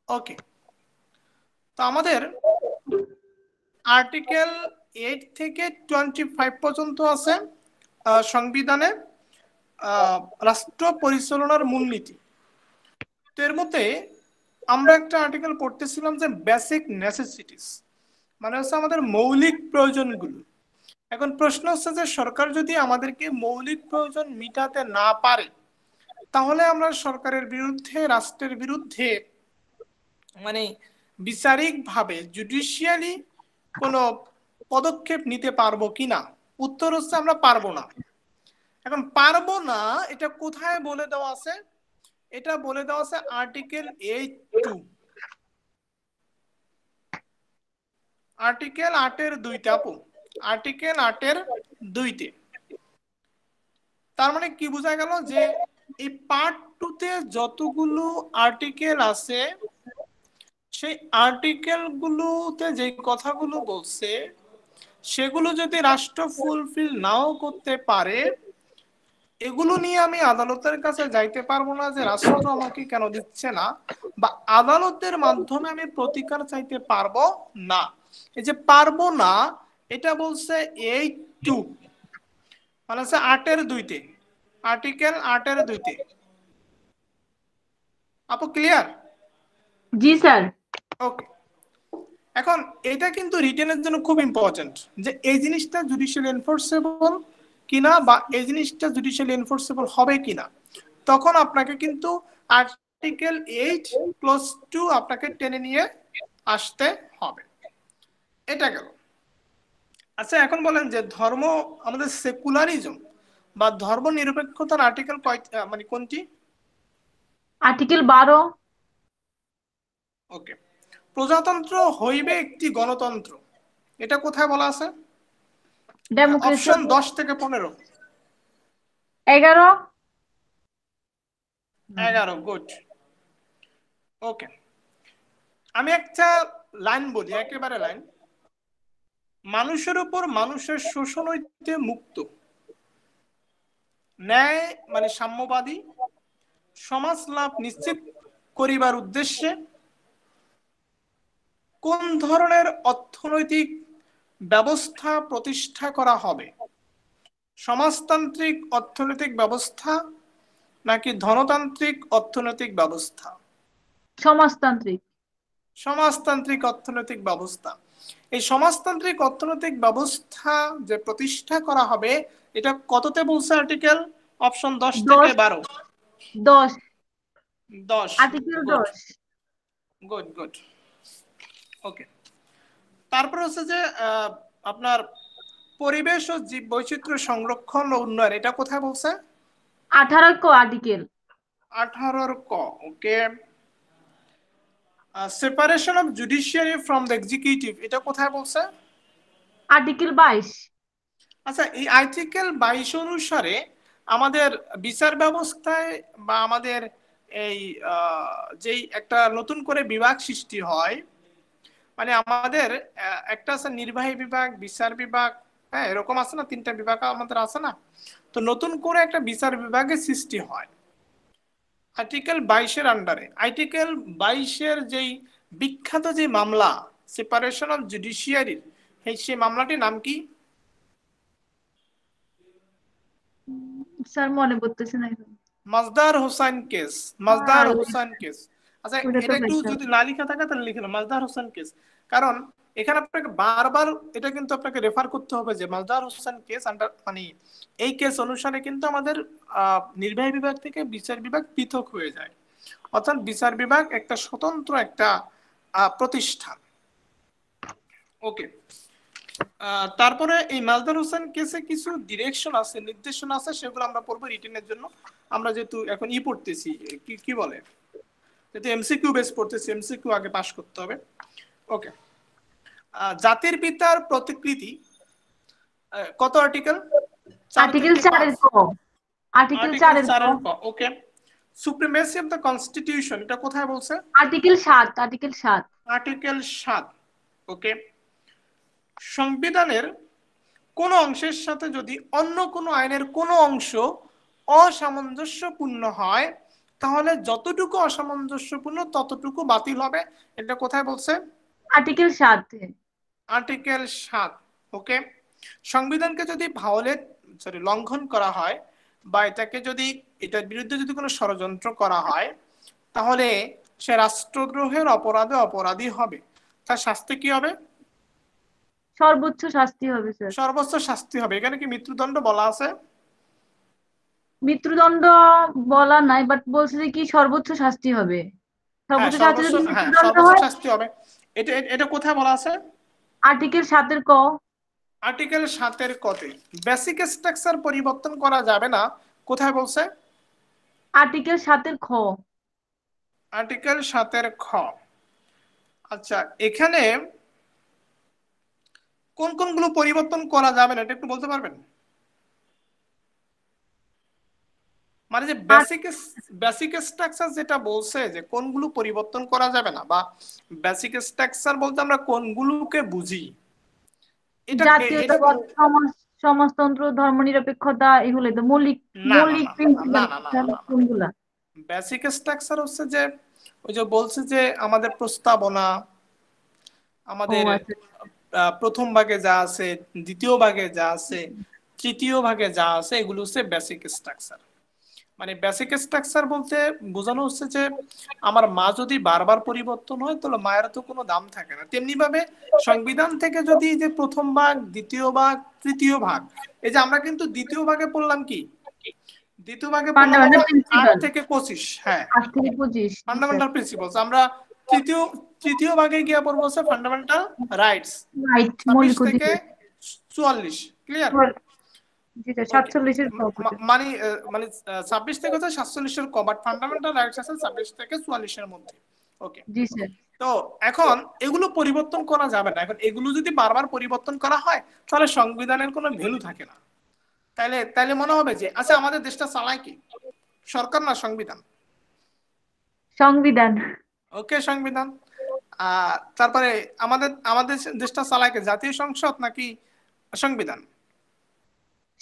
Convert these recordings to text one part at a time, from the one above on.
ওকে, তো আমাদের আর্টিকেল 8 থেকে 25 পর্যন্ত আছে সংবিধানে রাষ্ট্র পরিচালনার মূলনীতি। তো এর মধ্যে আমরা একটা আর্টিকেল পড়তেছিলাম যে বেসিক নেসেসিটিস, মানে হচ্ছে আমাদের মৌলিক প্রয়োজনগুলো। এখন প্রশ্ন হচ্ছে যে সরকার যদি আমাদেরকে মৌলিক প্রয়োজন মিটাতে না পারে, তাহলে আমরা সরকারের বিরুদ্ধে, রাষ্ট্রের বিরুদ্ধে মানে বিচারিক ভাবে জুডিশিয়ালি কোনো পদক্ষেপ নিতে পারবো কিনা? উত্তর হচ্ছে আমরা পারবো না। এখন পারবো না এটা কোথায় বলে দেওয়া আছে? এটা বলে দেওয়া আছে আর্টিকেল 8(2), আর্টিকেল 8(2)তে আপু, আর্টিকেল 8(2)তে। তার মানে কি বোঝা গেল যে এই পার্ট 2-তে যতগুলো আর্টিকেল আছে, সেই আর্টিকেল গুলোতে যে কথাগুলো বলছে সেগুলো যদি রাষ্ট্র ফুলফিল নাও করতে পারে, এগুলো নিয়ে আমি আদালতের কাছে যাইতে পারবো না যে রাষ্ট্র আমাকে কেন দিচ্ছে না, বা আদালতের মাধ্যমে আমি প্রতিকার চাইতে পারবো না। এই যে পারবো না, এটা বলছে 8(2), মানে হচ্ছে 8(2)তে, আর্টিকেল 8(2)তে। আপু ক্লিয়ার? জি স্যার। ওকে, এখন এটা কিন্তু রিটেনের জন্য খুব ইম্পর্টেন্ট যে এই জিনিসটা জুডিশিয়াল এনফোর্সেবল কিনা, বা এই জিনিসটা জুডিশিয়াল এনফোর্সেবল হবে কিনা। তখন আপনাকে কিন্তু আর্টিকেল 8(2) আপনাকে টেনে নিয়ে আসতে হবে। এটা গেল। আচ্ছা, এখন বলেন যে ধর্ম, আমাদের সেকুলারিজম বা ধর্ম নিরপেক্ষতার আর্টিকেল মানে কোনটি? আর্টিকেল 12। ওকে, প্রজাতন্ত্র হইবে একটি গণতন্ত্র, এটা কোথায় বলা আছে? ডেমোক্রেসি। অপশন 10 থেকে 15। 11। 11, গুড। ওকে, আমি একটা লাইন বলি, একেবারে লাইন। মানুষের উপর মানুষের শোষণ হইতে মুক্ত, ন্যায় মানে সাম্যবাদী সমাজ লাভ নিশ্চিত করিবার উদ্দেশ্যে কোন ধরনের অর্থনৈতিক ব্যবস্থা প্রতিষ্ঠা করা হবে? সমাজতান্ত্রিক অর্থনৈতিক ব্যবস্থা নাকি ধনতান্ত্রিক অর্থনৈতিক ব্যবস্থা? সমাজতান্ত্রিক। সমাজতান্ত্রিক অর্থনৈতিক ব্যবস্থা। এই সমাজতান্ত্রিক অর্থনৈতিক ব্যবস্থা যে প্রতিষ্ঠা করা হবে, এটা কততে বলছে আর্টিকেল? অপশন 10 থেকে 10। 12। 10। 10, article good 10। Good good. Okay, তারপর হচ্ছে যে আপনার পরিবেশ ও জীব বৈচিত্র্য সংরক্ষণ ও উন্নয়ন, এটা কোথায় বলছে? 18 ক আর্টিকেল। 18 ক। Okay, separation of judiciary from the executive, এটা কোথায় বলছে? আর্টিকেল 22। আচ্ছা, এই আর্টিকেল 22 অনুসারে আমাদের বিচার ব্যবস্থায় বা আমাদের এই যেই একটা নতুন করে বিভাগ সৃষ্টি হয়, মানে আমাদের একটা আছে নির্বাহী বিভাগ, বিচার বিভাগ, হ্যাঁ এরকম আছে না, 3টা বিভাগ আমাদের আছে না? তো নতুন করে একটা বিচার বিভাগের সৃষ্টি হয় আর্টিকেল 22-এর আন্ডারে। আর্টিকেল 22-এর যেই বিখ্যাত যে মামলা সেপারেশন অফ জুডিশিয়ারির, সেই মামলাটির নাম কি? স্যার মনে পড়তেছে না এখন। মাজদার হোসেন কেস, হ্যাঁ, মাজদার হোসেন কেস। আচ্ছা, ওটা তো এটা একটু পাইছিলাম। যদি না লিখা থাকে তাহলে লিখে নাও মাজদার হোসেন কেস। কারণ এখানে আপনাকে বারবার এটা কিন্তু আপনাকে রেফার করতে হবে যে মাজদার হোসেন কেস আন্ডার, মানে এই কেস অনুসারে কিন্তু আমাদের নির্বাহী বিভাগ থেকে বিচার বিভাগ পৃথক হয়ে যায়। অর্থাৎ বিচার বিভাগ একটা স্বতন্ত্র একটা প্রতিষ্ঠান। ওকে, তারপরে এই মাজদার হোসেন কেসে কিছু ডিরেকশন আছে, নির্দেশনা আছে, সেগুলো আমরা পড়বো রিটেনের জন্য। আমরা যেহেতু এখন পড়তেছি, কি কি বলে, যেহেতু এমসিকিউ বেস পড়তেছি, এমসিকিউ আগে পাস করতে হবে। ওকে, জাতির পিতার প্রতিকৃতি, কত আর্টিকেল? 4 আর্টিকেল থেকে 4 5। এর ক। আর্টিকেল আর্টিকেল 4 এর ক। 4-এর ক। ওকে, সুপ্রিমেসি অফ দ্য কনস্টিটিউশন, এটা কোথায় বলছে? আর্টিকেল 7। আর্টিকেল 7। আর্টিকেল 7। ওকে, সংবিধানের কোন অংশের সাথে যদি অন্য কোনো আইনের কোনো অংশ অসামঞ্জস্যপূর্ণ হয়, তাহলে যতটুকু অসামঞ্জস্যপূর্ণ ততটুকু বাতিল হবে। এটা কোথায় বলছে? আর্টিকেল 7। আর্টিকেল 7। ওকে, সংবিধানকে যদি লঙ্ঘন করা হয় বা এটার বিরুদ্ধে যদি কোনো ষড়যন্ত্র করা হয়, তাহলে সে রাষ্ট্রদ্রোহের অপরাধে অপরাধী হবে। তার শাস্তি কি হবে? সর্বোচ্চ শাস্তি হবে স্যার। সর্বোচ্চ শাস্তি হবে। এখানে কি মৃত্যুদণ্ড বলা আছে? মৃত্যুদণ্ড বলা নাই, বাট বলছে যে কি সর্বোচ্চ শাস্তি হবে। হ্যাঁ, সর্বোচ্চ শাস্তি যদি মৃত্যুদণ্ড সর্বোচ্চ হয়। শাস্তি হবে। এটা কোথায় বলা আছে? আর্টিকেল 7 ক। আর্টিকেল 7 কতে বেসিক স্ট্রাকচার পরিবর্তন করা যাবে না, কোথায় বলছে? আর্টিকেল 7 খ। আর্টিকেল 7 খ। আচ্ছা, এখানে কোন কোনগুলো পরিবর্তন করা যাবে না এটা একটু বলতে পারবেন? মানে যে আর বেসিক স্ট্রাকচার যেটা বলছে যে কোনগুলো পরিবর্তন করা যাবে না, বা বেসিক স্ট্রাকচার বলতে আমরা কোনগুলোকে বুঝি, এটা এটা জাতীয়তাবাদ, সমাজতন্ত্র, ধর্মনিরপেক্ষতা, এগুলো তো মৌলিক না না মৌলিক না না না প্রিন্সিপাল না না না না না। কোনগুলা? বেসিক স্ট্রাকচার হচ্ছে যে ওই যে বলছে যে আমাদের প্রস্তাবনা, ও আমাদের আচ্ছা। প্রথম ভাগে যা আছে, দ্বিতীয় ভাগে যা আছে, তৃতীয় ভাগে যা আছে, এগুলো হচ্ছে বেসিক স্ট্রাকচার। মানে বেসিক স্ট্রাকচার বলতে বোঝানো হচ্ছে যে আমার মা যদি বারবার পরিবর্তন হয় তাহলে মায়ের তো কোনো দাম থাকে না। তেমনি ভাবে সংবিধান থেকে যদি যে প্রথম ভাগ, দ্বিতীয় ভাগ, তৃতীয় ভাগ, এই যে আমরা কিন্তু দ্বিতীয় ভাগে পড়লাম কি? দ্বিতীয় ভাগে পড়লাম ফান্ডামেন্টাল হলো 8 প্রিন্সিপাল। থেকে 25। হ্যাঁ, 8 থেকে 25, জি স্যার। Fundamental principles. আমরা তৃতীয় তৃতীয় ভাগে গিয়ে পড়বো হচ্ছে ফান্ডামেন্টাল রাইটস, রাইট, 26 মৌলিক থেকে অধিকার। 44। ক্লিয়ার? জি স্যার, ওকে, 47 এর পর। মানে 26 থেকে হচ্ছে 47-এর ক, বাট ফান্ডামেন্টাল রাইটস আছে 26 থেকে 44-এর মধ্যে। ওকে, জি স্যার। তো এখন এগুলো পরিবর্তন করা যাবে না। এখন এগুলো যদি বারবার পরিবর্তন করা হয় তাহলে সংবিধানের কোনো ভ্যালু থাকে না। তাইলে তাইলে মনে হবে যে আচ্ছা আমাদের দেশটা চালায় কি, সরকার না সংবিধান? সংবিধান। ওকে, সংবিধান। তারপরে আমাদের আমাদের দেশটা চালায় কে, জাতীয় সংসদ নাকি সংবিধান?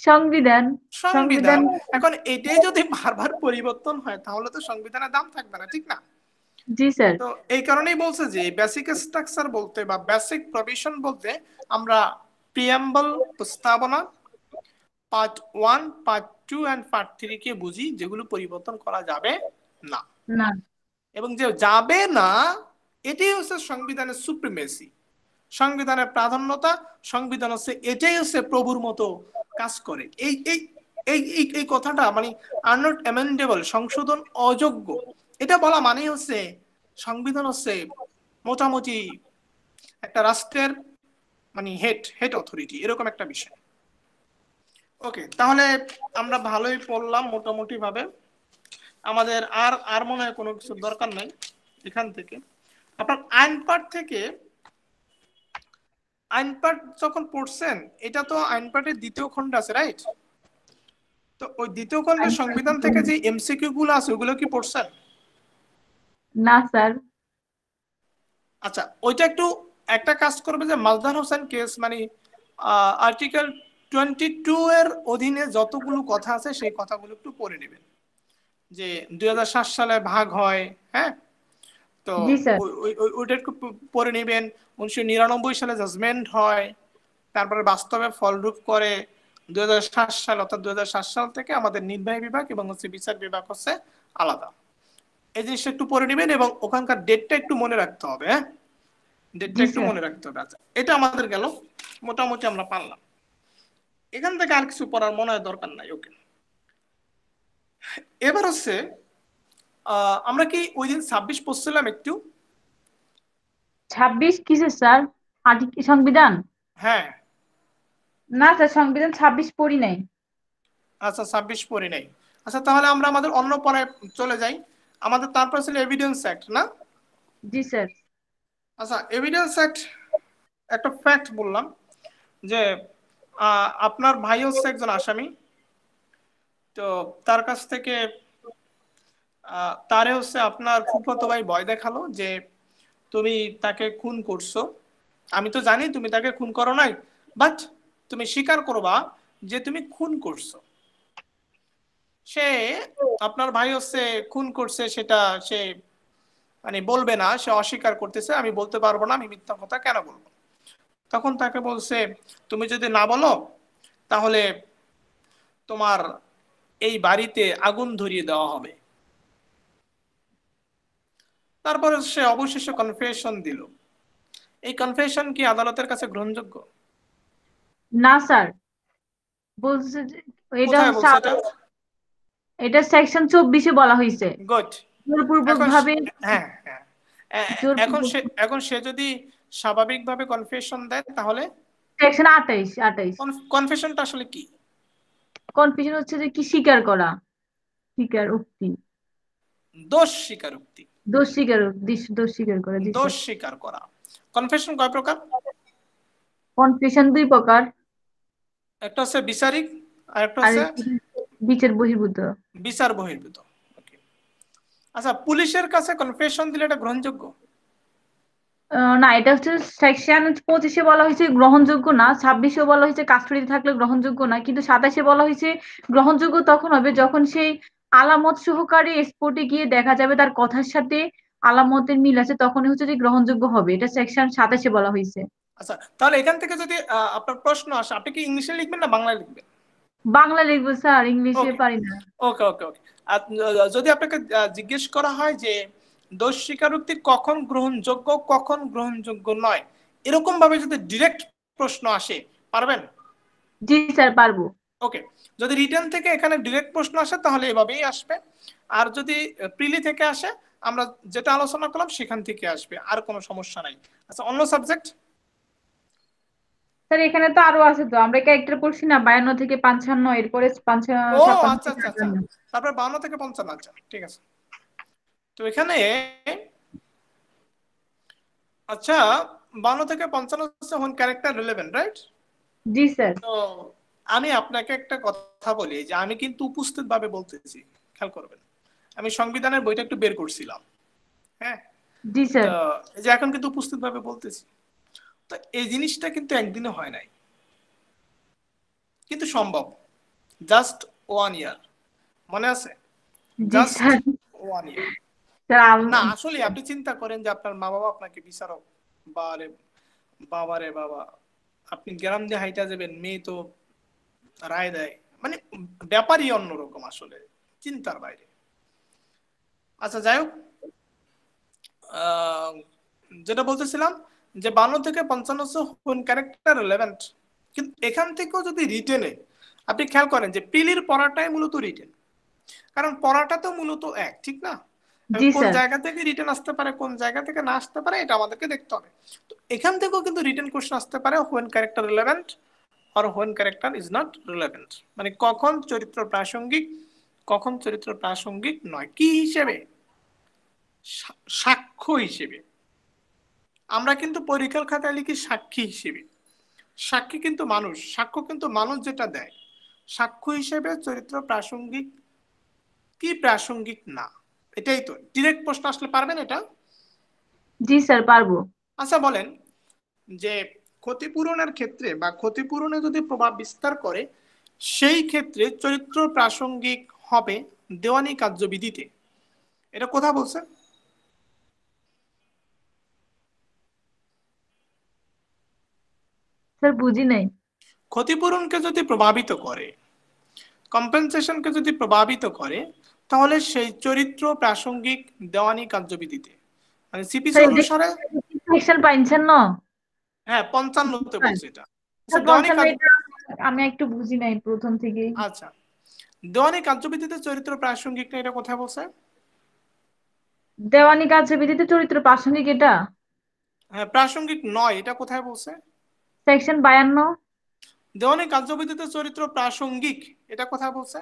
সংবিধান। সংবিধান। সংবিধান। এখন এটাই যদি বারবার পরিবর্তন হয় তাহলে তো সংবিধানের দাম থাকবে না, ঠিক না? জি স্যার। তো এই কারণেই বলছে যে বেসিক স্ট্রাকচার বলতে বা বেসিক প্রভিশন বলতে আমরা প্রিয়াম্বল, প্রস্তাবনা, পার্ট 1, পার্ট 2 এন্ড পার্ট 3 কে বুঝি, যেগুলো পরিবর্তন করা যাবে না। না। এবং যে যাবে না, এটাই হচ্ছে সংবিধানের সুপ্রিমেসি, সংবিধানের প্রাধান্যতা। সংবিধান হচ্ছে এটাই হচ্ছে প্রভুর মতো কাজ করে। এই এই এই এই এই কথাটা মানে আর নট অ্যামেন্ডেবল, সংশোধন অযোগ্য, এটা বলা মানে হচ্ছে সংবিধান হচ্ছে মোটামুটি একটা রাষ্ট্রের মানে হেড হেড অথরিটি, এরকম একটা বিষয়। ওকে, তাহলে আমরা ভালোই পড়লাম মোটামুটি ভাবে। আমাদের আর আর মনে হয় কোনো কিছু দরকার নাই এখান থেকে। আপনার আইন পাঠ থেকে, আইন পাঠ যখন পড়ছেন, এটা তো আইন পাঠের দ্বিতীয় খণ্ড আছে, রাইট? তো ওই দ্বিতীয় খণ্ডের সংবিধান থেকে যে এমসিকিউ গুলো আছে ওগুলো কি পড়ছেন? না স্যার। আচ্ছা, ওইটা একটু একটা কাজ করবে যে মাজদার হোসেন কেস মানে আর্টিকেল 22 এর অধীনে যতগুলো কথা আছে সেই কথাগুলো একটু পড়ে নেবেন। যে 2007 সালে ভাগ হয়, হ্যাঁ, তো জি স্যার। ওইটা একটু পড়ে নেবেন। 1999 সালে জাজমেন্ট হয়, তারপরে বাস্তবে ফলরূপ করে 2007 সাল, অর্থাৎ 2007 সাল থেকে আমাদের নির্বাহী বিভাগ এবং হচ্ছে বিচার বিভাগ হচ্ছে আলাদা। এই জিনিসটা একটু পড়ে নেবেন এবং ওখানকার ডেটটা একটু মনে রাখতে হবে। হ্যাঁ, ডেটটা জি একটু স্যার। মনে রাখতে হবে। আচ্ছা, এটা আমাদের গেল, মোটামুটি আমরা পারলাম। এখান থেকে আর কিছু পড়ার মনে হয় দরকার নাই। ওকে, এবার হচ্ছে আমরা কি ওই দিন 26 পড়ছিলাম একটু? 26 কিসের স্যার? সংবিধান? হ্যাঁ। না স্যার, সংবিধান 26 পড়ি নাই। আচ্ছা, 26 পড়ি নাই। আচ্ছা, তাহলে আমরা আমাদের অন্য পড়ায় চলে যাই। আমাদের তারপর ছিল এভিডেন্স অ্যাক্ট, না? জি স্যার। আচ্ছা, এভিডেন্স অ্যাক্ট, একটা ফ্যাক্ট বললাম যে আপনার ভাই হচ্ছে একজন আসামি। তো তার কাছ থেকে তারে হচ্ছে আপনার ফুফাতো ভাই ভয় দেখালো যে তুমি তাকে খুন করছো। আমি তো জানি তুমি তাকে খুন করো নাই, বাট তুমি স্বীকার করবা যে তুমি খুন করছো। সে আপনার ভাই হচ্ছে খুন করছে, সেটা সে মানে বলবে না, সে অস্বীকার করতেছে, আমি বলতে পারবো না, আমি মিথ্যা কথা কেন বলবো। তখন তাকে বলছে, তুমি যদি না বলো তাহলে তোমার এই বাড়িতে আগুন ধরিয়ে দেওয়া হবে। তারপরে সে অবশেষে কনফেশন দিল। এই কনফেশন কি আদালতের কাছে গ্রহণযোগ্য? না স্যার, বলছে যে এটা কোথায় হচ্ছে বলছে এটা? এটা সেকশন 24-এ বলা হয়েছে গুড। জোরপূর্বক এখন ভাবে। হ্যাঁ হ্যাঁ, জোরপূর্বক এখন সে যদি স্বাভাবিকভাবে কনফেশন দেয় তাহলে সেকশন 28। কনফেশনটা আসলে কি? কনফিউশন হচ্ছে যে কি স্বীকার করা, স্বীকার উক্তি, দোষ স্বীকারোক্তি। দোষ স্বীকার করা। জি দোষ স্যার। স্বীকার করা। কনফেশন কয় প্রকার? কনফিউশন 2 প্রকার। একটা হচ্ছে বিচারিক, আর একটা আর হচ্ছে বিচার বহির্ভূত। বিচার বহির্ভূত। Okay. আচ্ছা, পুলিশের কাছে কনফেশন দিলে এটা গ্রহণযোগ্য? না, এটা হচ্ছে সেকশন 25-এ বলা হয়েছে গ্রহণযোগ্য না, 26-এ বলা হয়েছে কাস্টডিতে থাকলে গ্রহণযোগ্য না, কিন্তু 27-এ বলা হয়েছে গ্রহণযোগ্য তখন হবে যখন সেই আলামত সহকারে স্পটে গিয়ে দেখা যাবে তার কথার সাথে আলামতের মিল আছে, তখনই হচ্ছে যে গ্রহণযোগ্য হবে। এটা সেকশন 27-এ বলা হয়েছে। আচ্ছা, তাহলে এখান থেকে যদি আপনার প্রশ্ন আসে, আপনি কি ইংলিশে লিখবেন না বাংলায় লিখবেন? বাংলা লিখবো স্যার, ইংলিশে ওকে পারি না। ওকে ওকে ওকে। আর যদি আপনাকে জিজ্ঞেস করা হয় যে দোষ স্বীকারোক্তি কখন গ্রহণযোগ্য কখন গ্রহণযোগ্য নয়, এরকম ভাবে যদি ডিরেক্ট প্রশ্ন আসে, পারবেন? জি স্যার, পারবো। ওকে। যদি রিটেন থেকে এখানে ডিরেক্ট প্রশ্ন আসে তাহলে এভাবেই আসবে। আর যদি প্রিলি থেকে আসে, আমরা যেটা আলোচনা করলাম সেখান থেকে আসবে, আর কোনো সমস্যা নাই। আচ্ছা, অন্য সাবজেক্ট? স্যার এখানে তো আরো আছে, তো আমরা ক্যারেক্টার পড়ছি না, 52 থেকে 55, এরপরে ও 56 আচ্ছা থেকে আচ্ছা আচ্ছা, 58। তারপর 52 থেকে 55। আচ্ছা ঠিক আছে। তো এখানে আচ্ছা, 52 থেকে 55 হচ্ছে হোন ক্যারেক্টার রিলেভেন্ট, রাইট? জি স্যার। তো আমি আপনাকে একটা কথা বলি, যে আমি কিন্তু উপস্থিত ভাবে বলতেছি, খেয়াল করবেন। আমি সংবিধানের বইটা একটু বের করছিলাম। হ্যাঁ। জি তো স্যার। এই যে এখন কিন্তু উপস্থিত ভাবে বলতেছি, তো এই জিনিসটা কিন্তু একদিনে হয় নাই, কিন্তু সম্ভব। জাস্ট 1 ইয়ার, মনে আছে? জি জাস্ট স্যার। 1 ইয়ার। স্যার না আসলে আপনি চিন্তা করেন যে আপনার মা বাবা আপনাকে বিচারক, বারে বাবা রে বাবা, আপনি গ্রাম দিয়ে হাইটা যাবেন, মেয়ে তো রায় দেয়, মানে ব্যাপারই অন্যরকম, আসলে চিন্তার বাইরে। আচ্ছা যাই হোক, আহ, যেটা বলতেছিলাম, যে 52 থেকে 55 কোন ক্যারেক্টার রিলেভেন্ট, কিন্তু এখান থেকেও যদি রিটেনে, আপনি খেয়াল করেন যে পিলির পড়াটাই মূলত রিটেন, কারণ পড়াটা তো মূলত এক, ঠিক না? জি কোন স্যার। জায়গা থেকে রিটেন আসতে পারে, কোন জায়গা থেকে না আসতে পারে, এটা আমাদেরকে দেখতে হবে। তো এখান থেকেও কিন্তু রিটেন কোশ্চেন আসতে পারে, হোয়েন ক্যারেক্টার রিলেভেন্ট আর when character is not relevant, মানে কখন চরিত্র প্রাসঙ্গিক, কখন চরিত্র প্রাসঙ্গিক নয়, কি হিসেবে? সাক্ষ্য হিসেবে। আমরা কিন্তু পরীক্ষার খাতায় লিখি সাক্ষী হিসেবে, সাক্ষী কিন্তু মানুষ, সাক্ষ্য কিন্তু মানুষ যেটা দেয়। সাক্ষ্য হিসেবে চরিত্র প্রাসঙ্গিক কি প্রাসঙ্গিক না, এটাই তো ডিরেক্ট প্রশ্ন আসলে পারবেন এটা? জি স্যার, পারবো। আচ্ছা বলেন, যে ক্ষতিপূরণের ক্ষেত্রে বা ক্ষতিপূরণে যদি প্রভাব বিস্তার করে, সেই ক্ষেত্রে চরিত্র প্রাসঙ্গিক হবে দেওয়ানি কার্যবিধিতে, এটা কোথা বলছে? স্যার বুঝি নাই। ক্ষতিপূরণকে যদি প্রভাবিত করে, কম্পেনসেশনকে যদি প্রভাবিত করে, তাহলে সেই চরিত্র প্রাসঙ্গিক দেওয়ানি কার্যবিধিতে, মানে সিপিসি স্যার এটা অনুসারে। সেকশন পাইছেন না? হ্যাঁ, 55-তে বলছে এটা। আচ্ছা স্যার দেওয়ানি 55 এটা আমি একটু বুঝি নাই প্রথম থেকে। আচ্ছা, দেওয়ানি কার্যবিধিতে চরিত্র প্রাসঙ্গিক না, এটা কোথায় বলছে? দেওয়ানি কার্যবিধিতে চরিত্র প্রাসঙ্গিক এটা হ্যাঁ, প্রাসঙ্গিক নয়, এটা কোথায় বলছে? সেকশন 52। দেওয়ানি কার্যবিধিতে চরিত্র প্রাসঙ্গিক, এটা কোথায় বলছে?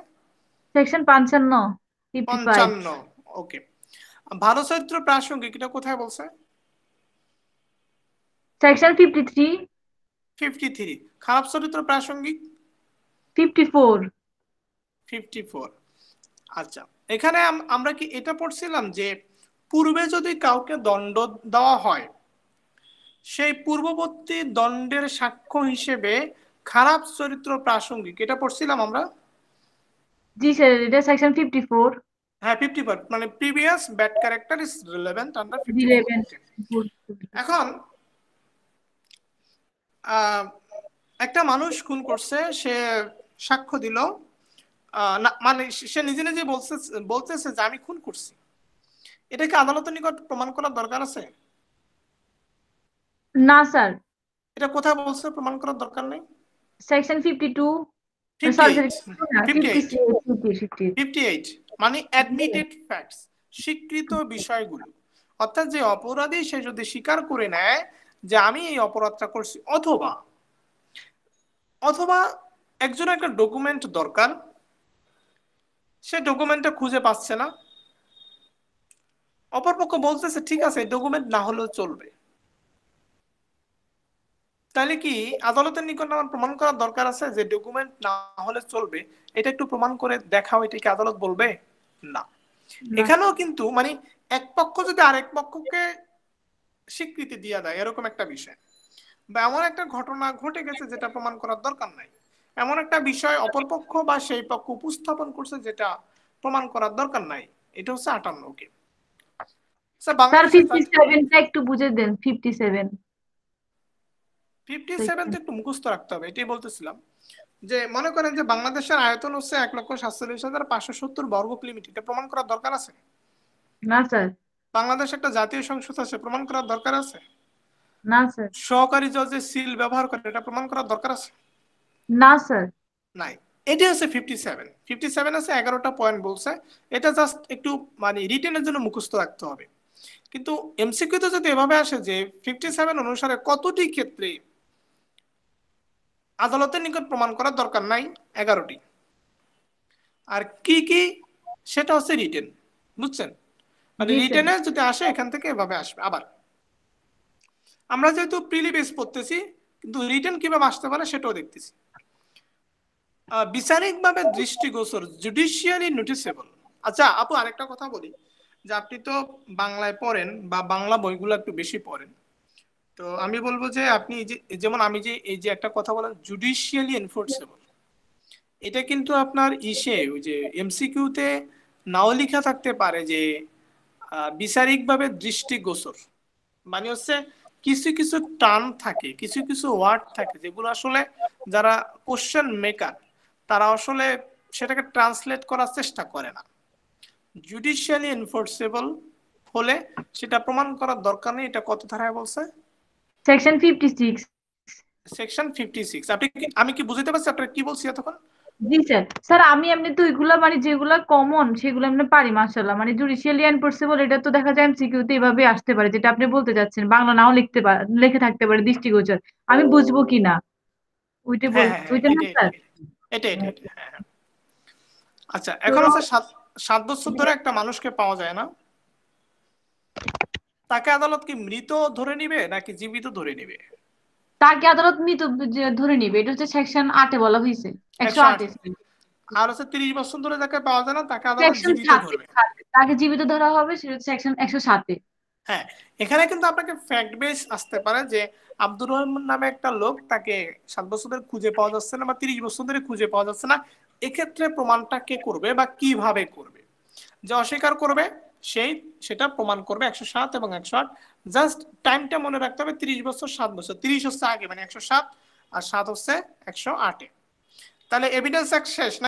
সেকশন 55, 55। 55। ওকে। ভালো চরিত্র প্রাসঙ্গিক, এটা কোথায় বলছে? সেকশন 53, 53। খারাপ চরিত্র প্রাসঙ্গিক? 54। 54। আচ্ছা, এখানে আমরা কি এটা পড়ছিলাম যে পূর্বে যদি কাউকে দণ্ড দেওয়া হয়, সেই পূর্ববর্তী দণ্ডের সাক্ষ্য হিসেবে খারাপ চরিত্র প্রাসঙ্গিক, এটা পড়ছিলাম আমরা? জি স্যার, এটা সেকশন 54। হ্যাঁ 54, মানে previous bad character is relevant under 54। 11। ওকে। এখন একটা মানুষ খুন করছে, সে সাক্ষ্য দিল, না মানে সে নিজে নিজে বলতেছে যে আমি খুন করছি, এটাকে আদালতের নিকট প্রমাণ করার দরকার আছে? না স্যার। এটা কোথায় বলছে প্রমাণ করার দরকার নেই? Section 52, fifty sorry sorry, eight না ফিফটি এইট 50, ফিফটি এইট মানে অ্যাডমিটেড ফ্যাক্টস, স্বীকৃত বিষয়গুলো। অর্থাৎ যে অপরাধী সে যদি স্বীকার করে নেয় যে আমি এই অপরাধটা করছি, অথবা অথবা একজন একটা ডকুমেন্ট দরকার, সে ডকুমেন্টটা খুঁজে পাচ্ছে না, অপরপক্ষ বলতেছে ঠিক আছে ডকুমেন্ট না হলেও চলবে, তাহলে কি আদালতের নিকট আমার প্রমাণ করার দরকার আছে যে ডকুমেন্ট না হলে চলবে, এটা একটু প্রমাণ করে দেখাও, এটা কি আদালত বলবে? না। না। এখানেও কিন্তু মানে এক পক্ষ যদি আরেক পক্ষকে স্বীকৃতি দিয়ে দেয় এরকম একটা বিষয়, বা এমন একটা ঘটনা ঘটে গেছে যেটা প্রমাণ করার দরকার নাই, এমন একটা বিষয় অপরপক্ষ বা সেই পক্ষ উপস্থাপন করছে যেটা প্রমাণ করার দরকার নাই, এটা হচ্ছে 58। ওকে স্যার, স্যার বাংলাদেশের 57টা একটু বুঝে দেন, 57 57 তো সেকশন। একটু মুখস্থ রাখতে হবে, এটাই বলতেছিলাম। যে মনে করেন যে বাংলাদেশের আয়তন হচ্ছে 1,47,570 বর্গ কিলোমিটার, এটা প্রমাণ করার দরকার আছে? না স্যার। বাংলাদেশ একটা জাতীয় সংসদ আছে, প্রমাণ করার দরকার আছে? না স্যার। সহকারী জজের সিল ব্যবহার করে, এটা প্রমাণ করার দরকার আছে? না স্যার। নাই। এটি হচ্ছে 57 আছে, 11টা পয়েন্ট বলছে। এটা জাস্ট একটু মানে রিটেনের জন্য মুখস্থ রাখতে হবে। কিন্তু এমসিকিউতে যদি এভাবে আসে যে 57 অনুসারে কতটি ক্ষেত্রে আদালতের নিকট প্রমাণ করার দরকার নাই, 11টি, আর কি কি সেটা হচ্ছে রিটেন, বুঝছেন? মানে জি স্যার। রিটেনে যদি আসে এখান থেকে এভাবে আসবে। আবার আমরা যেহেতু প্রিলি বেস পড়তেছি, কিন্তু রিটেন কিভাবে আসতে পারে সেটাও দেখতেছি। বিচারিকভাবে দৃষ্টিগোচর, জুডিশিয়ালি নোটিসেবল। আচ্ছা আপু, আরেকটা কথা বলি, যে আপনি তো বাংলায় পড়েন বা বাংলা বইগুলো একটু বেশি পড়েন, তো আমি বলবো যে আপনি যেমন আমি যে এই যে একটা কথা বলেন জুডিশিয়ালি এনফোর্সেবল, এটা কিন্তু আপনার ওই যে এমসিকিউতে নাও লেখা থাকতে পারে যে বিচারিকভাবে দৃষ্টিগোচর, মানে হচ্ছে কিছু কিছু টার্ম থাকে, কিছু কিছু ওয়ার্ড থাকে যেগুলো আসলে যারা কোশ্চেন মেকার তারা আসলে সেটাকে ট্রান্সলেট করার চেষ্টা করে না। জুডিশিয়ালি এনফোর্সেবল হলে সেটা প্রমাণ করার দরকার নেই, এটা কত ধারায় বলছে? সেকশন 56। সেকশন 56। আমি কি বুঝতে পারছি আপনার কি বলছি এতক্ষণ? জি স্যার। স্যার আমি এমনি তো ওইগুলা মানে যেগুলা কমন সেগুলো এমনি পারি মাশাআল্লাহ, মানে জুডিশিয়ালি এনফোর্সেবল এটা তো দেখা যায় এমসিকিউতে এভাবে আসতে পারে, যেটা আপনি বলতে চাচ্ছেন বাংলা নাও লিখতে পারে, লিখে থাকতে পারে দৃষ্টিগোচর। আমি বুঝবো কি না ওইটা হ্যাঁ বল, হ্যাঁ হ্যাঁ, ওইটা না এটাই স্যার? এটাই এটাই এটাই এটাই, হ্যাঁ হ্যাঁ। আচ্ছা তো এখন হচ্ছে 7 বছর ধরে একটা মানুষকে পাওয়া যায় না, তাকে আদালত কি মৃত ধরে নিবে নাকি জীবিত ধরে নিবে? তাকে আদালত মৃত ধরে নিবে, এটা হচ্ছে সেকশন 8-এ বলা হয়েছে। 108। 108-এ। আর হচ্ছে 30 বছর ধরে যাকে পাওয়া যায় না তাকে আদালত সেকশন জীবিত 7-এ, ধরবে। তাকে জীবিত ধরা হবে, সেটা হচ্ছে সেকশন 107-এ। হ্যাঁ, এখানে কিন্তু আপনাকে ফ্যাক্ট বেস আসতে পারে যে আব্দুর রহমান নামে একটা লোক, তাকে 7 বছর ধরে খুঁজে পাওয়া যাচ্ছে না বা 30 বছর ধরে খুঁজে পাওয়া যাচ্ছে না, এক্ষেত্রে প্রমাণটা কে করবে বা কিভাবে করবে? যে অস্বীকার করবে সেই সেটা প্রমাণ করবে 107 এবং 108। জাস্ট টাইমটা মনে রাখতে হবে, 30 বছর 7 বছর, 30 হচ্ছে আগে মানে 107, আর 7 হচ্ছে 108-এ। তাহলে এভিডেন্স এক শেষ না?